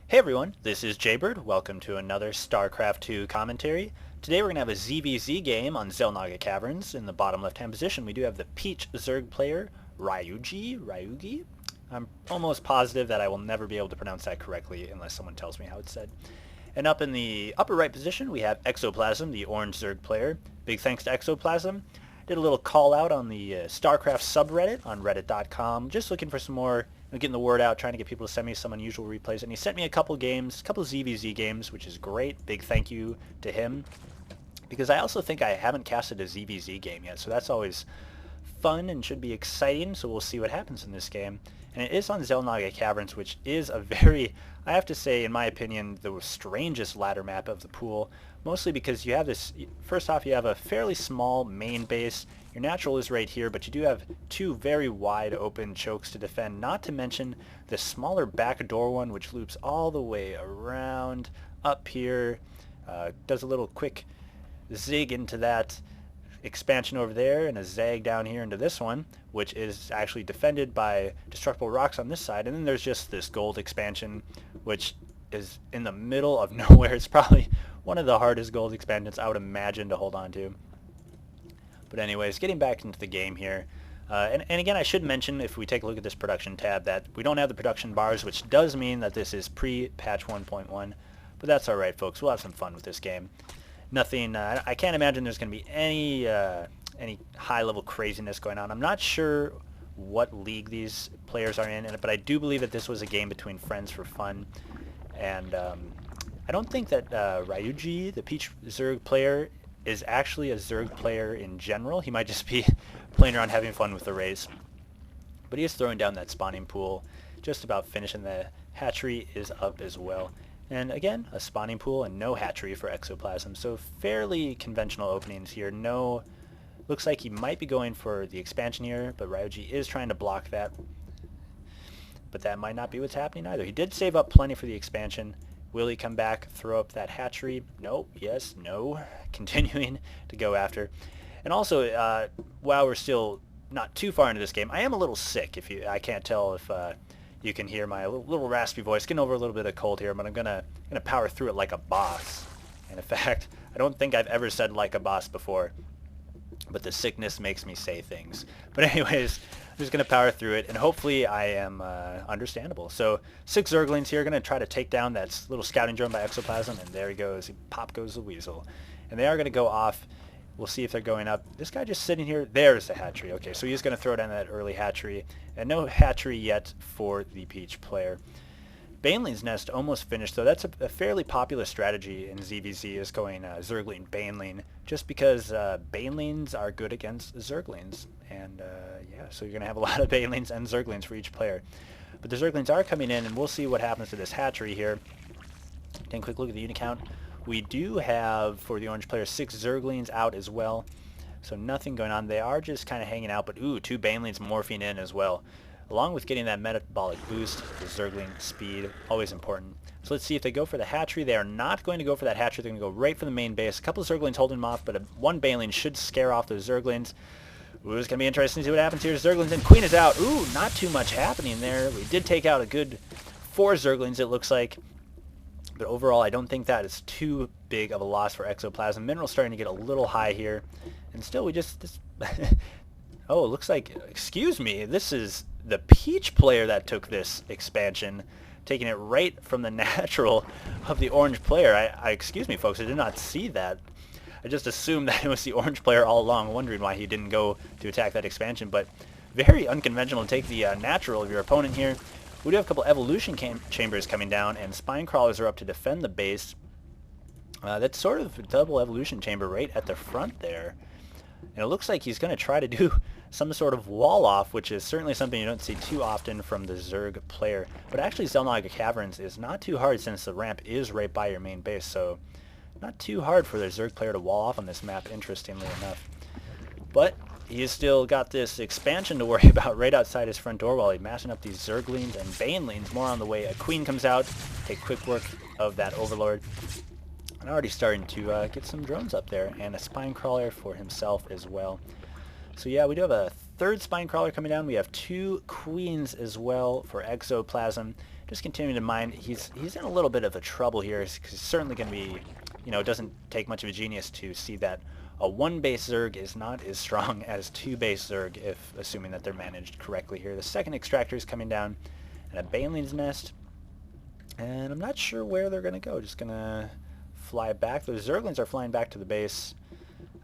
Hey everyone, this is Jaybird. Welcome to another StarCraft 2 commentary. Today we're going to have a ZVZ game on Xel'Naga Caverns. In the bottom left-hand position we do have the Peach Zerg player, Ryugi? I'm almost positive that I will never be able to pronounce that correctly unless someone tells me how it's said. And up in the upper right position we have Exoplasm, the orange Zerg player. Big thanks to Exoplasm. Did a little call out on the StarCraft subreddit on reddit.com, just looking for some more, getting the word out, trying to get people to send me some unusual replays. And he sent me a couple games, a couple ZVZ games, which is great. Big thank you to him. Because I also think I haven't casted a ZVZ game yet, so that's always fun and should be exciting, so we'll see what happens in this game. And it is on Xel'Naga Caverns, which is a very, I have to say, in my opinion, the strangest ladder map of the pool, mostly because you have this, first off, you have a fairly small main base. Your natural is right here, but you do have two very wide open chokes to defend, not to mention the smaller back door one, which loops all the way around up here, does a little quick zig into that expansion over there and a zag down here into this one, which is actually defended by destructible rocks on this side. And then there's just this gold expansion, which is in the middle of nowhere. It's probably one of the hardest gold expansions I would imagine to hold on to. But anyways, getting back into the game here. And again, I should mention, if we take a look at this production tab, that we don't have the production bars, which does mean that this is pre-patch 1.1. But that's alright, folks. We'll have some fun with this game. Nothing, I can't imagine there's going to be any high-level craziness going on. I'm not sure what league these players are in, but I do believe that this was a game between friends for fun. And I don't think that Ryugi, the Peach Zerg player, is actually a Zerg player in general. He might just be playing around having fun with the race. But he is throwing down that spawning pool, just about finishing. The hatchery is up as well. And again, a spawning pool and no hatchery for Exoplasm. So fairly conventional openings here. No, looks like he might be going for the expansion here, but Ryugi is trying to block that. But that might not be what's happening either. He did save up plenty for the expansion. Will he come back, throw up that hatchery? No, yes, no. Continuing to go after. And also, while we're still not too far into this game, I am a little sick. I can't tell if you can hear my little raspy voice, getting over a little bit of cold here, but I'm gonna power through it like a boss. And in fact, I don't think I've ever said like a boss before, but the sickness makes me say things. But anyways, I'm just gonna power through it, and hopefully I am understandable. So 6 Zerglings here, gonna try to take down that little scouting drone by Exoplasm, and there he goes. Pop goes the weasel. And they are gonna go off. We'll see if they're going up. This guy just sitting here, there's the hatchery. Okay, so he's going to throw down that early hatchery. And no hatchery yet for the Peach player. Baneling's nest almost finished, though. That's a fairly popular strategy in ZVZ, is going Zergling, Baneling, just because Banelings are good against Zerglings. And yeah, so you're going to have a lot of Banelings and Zerglings for each player. But the Zerglings are coming in, and we'll see what happens to this hatchery here. Take a quick look at the unit count. We do have, for the orange player, 6 Zerglings out as well. So nothing going on. They are just kind of hanging out, but ooh, 2 Banelings morphing in as well. Along with getting that metabolic boost, the Zergling speed, always important. So let's see if they go for the hatchery. They are not going to go for that hatchery. They're going to go right for the main base. A couple of Zerglings holding them off, but one Baneling should scare off those Zerglings. Ooh, it's going to be interesting to see what happens here. Zerglings and Queen is out. Ooh, not too much happening there. We did take out a good 4 Zerglings, it looks like. But overall, I don't think that is too big of a loss for Exoplasm. Mineral's starting to get a little high here. And still, we just... oh, it looks like... Excuse me. This is the Peach player that took this expansion, taking it right from the natural of the orange player. Excuse me, folks. I did not see that. I just assumed that it was the orange player all along, wondering why he didn't go to attack that expansion. But very unconventional to take the natural of your opponent here. We do have a couple evolution chambers coming down, and spine crawlers are up to defend the base. That's sort of a double evolution chamber right at the front there. And it looks like he's going to try to do some sort of wall off, which is certainly something you don't see too often from the Zerg player. But actually, Xel'Naga Caverns is not too hard since the ramp is right by your main base, so not too hard for the Zerg player to wall off on this map, interestingly enough. But he's still got this expansion to worry about right outside his front door while he's mashing up these Zerglings and Banelings. More on the way. A Queen comes out, take quick work of that Overlord. And already starting to get some drones up there, and a spine crawler for himself as well. So yeah, we do have a 3rd spine crawler coming down. We have 2 Queens as well for Exoplasm. just continuing to mine. He's in a little bit of a trouble here. He's certainly going to be, it doesn't take much of a genius to see that a 1 base Zerg is not as strong as 2 base Zerg, if assuming that they're managed correctly here. The second extractor is coming down, and a banelings nest, and I'm not sure where they're going to go. Just going to fly back. Those Zerglings are flying back to the base,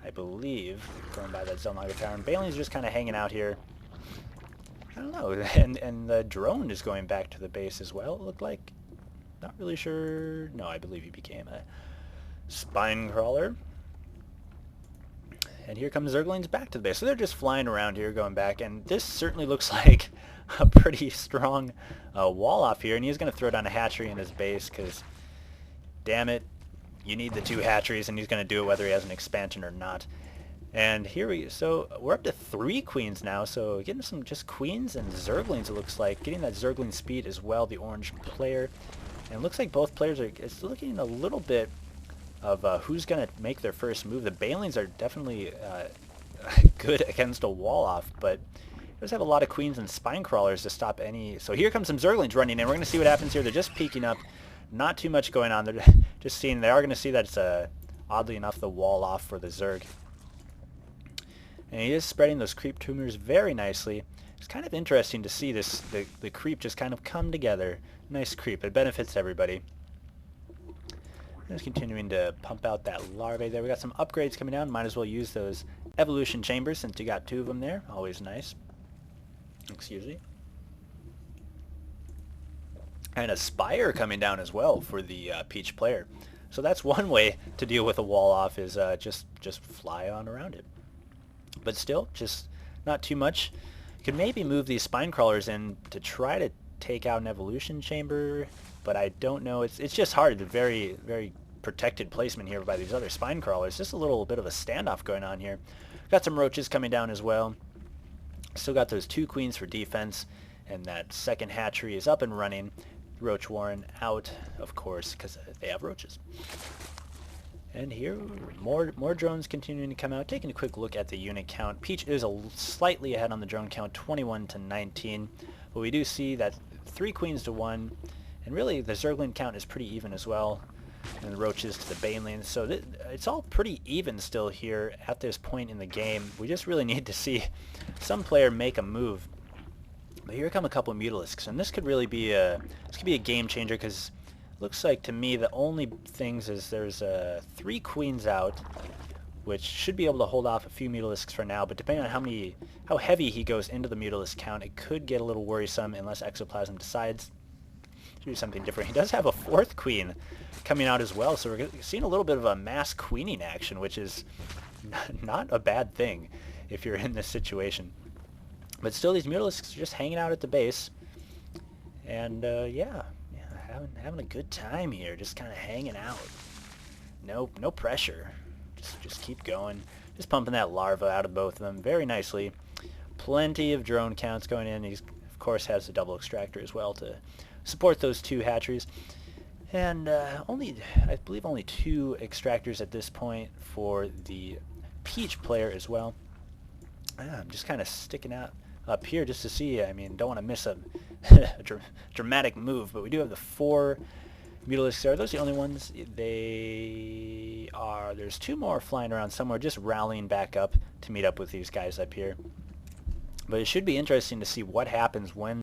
I believe, going by that Xel'Naga Cavern. Banelings are just kind of hanging out here. I don't know, and the drone is going back to the base as well, it looked like. Not really sure. No, I believe he became a spine crawler. And here comes Zerglings back to the base. So they're just flying around here, going back, and this certainly looks like a pretty strong wall off here, and he's going to throw down a hatchery in his base, because, damn it, you need the 2 hatcheries, and he's going to do it whether he has an expansion or not. And so we're up to 3 queens now, so getting some just queens and Zerglings, it looks like. Getting that Zergling speed as well, the orange player. And it looks like both players are, it's looking a little bit of who's going to make their first move. The banelings are definitely good against a wall off, but it does have a lot of queens and spine crawlers to stop any. So here comes some Zerglings running in. We're going to see what happens here. They're just peeking up. Not too much going on. They're just seeing. They are going to see that it's oddly enough the wall off for the Zerg. And he is spreading those creep tumors very nicely. It's kind of interesting to see this the creep just kind of come together. Nice creep. It benefits everybody. Just continuing to pump out that larvae there. We got some upgrades coming down. Might as well use those evolution chambers since you got 2 of them there. Always nice. Excuse me. And a spire coming down as well for the Peach player. So that's one way to deal with a wall off, is just fly on around it. But still, just not too much. You could maybe move these spine crawlers in to try to take out an evolution chamber, but I don't know. It's just hard. The very, very protected placement here by these other spine crawlers. Just a little bit of a standoff going on here. Got some roaches coming down as well. Still got those 2 queens for defense, and that second hatchery is up and running. Roach Warren out, of course, because they have roaches. And here, more drones continuing to come out. Taking a quick look at the unit count. Peach is slightly ahead on the drone count, 21 to 19. But we do see that 3 queens to 1. And really, the Zergling count is pretty even as well. And the roaches to the banelings. So it's all pretty even still here at this point in the game. We just really need to see some player make a move. But here come a couple of mutalisks. And this could really be a game changer, because looks like to me the only things is there's 3 queens out, which should be able to hold off a few mutalisks for now, but depending on how heavy he goes into the mutalisk count, it could get a little worrisome unless exoplasm decides to do something different. He does have a 4th queen coming out as well, so we're seeing a little bit of a mass queening action, which is not a bad thing if you're in this situation. But still, these mutalisks are just hanging out at the base, and yeah, having a good time here, just kind of hanging out. No pressure. Just keep going. Just pumping that larva out of both of them very nicely. Plenty of drone counts going in. He, of course, has the double extractor as well to support those 2 hatcheries. And I believe only 2 extractors at this point for the Peach player as well. I'm just kind of sticking out up here just to see. I mean, don't want to miss a dramatic move, but we do have the 4 mutalisks. Are those the only ones? They are. There's 2 more flying around somewhere, just rallying back up to meet up with these guys up here. But it should be interesting to see what happens when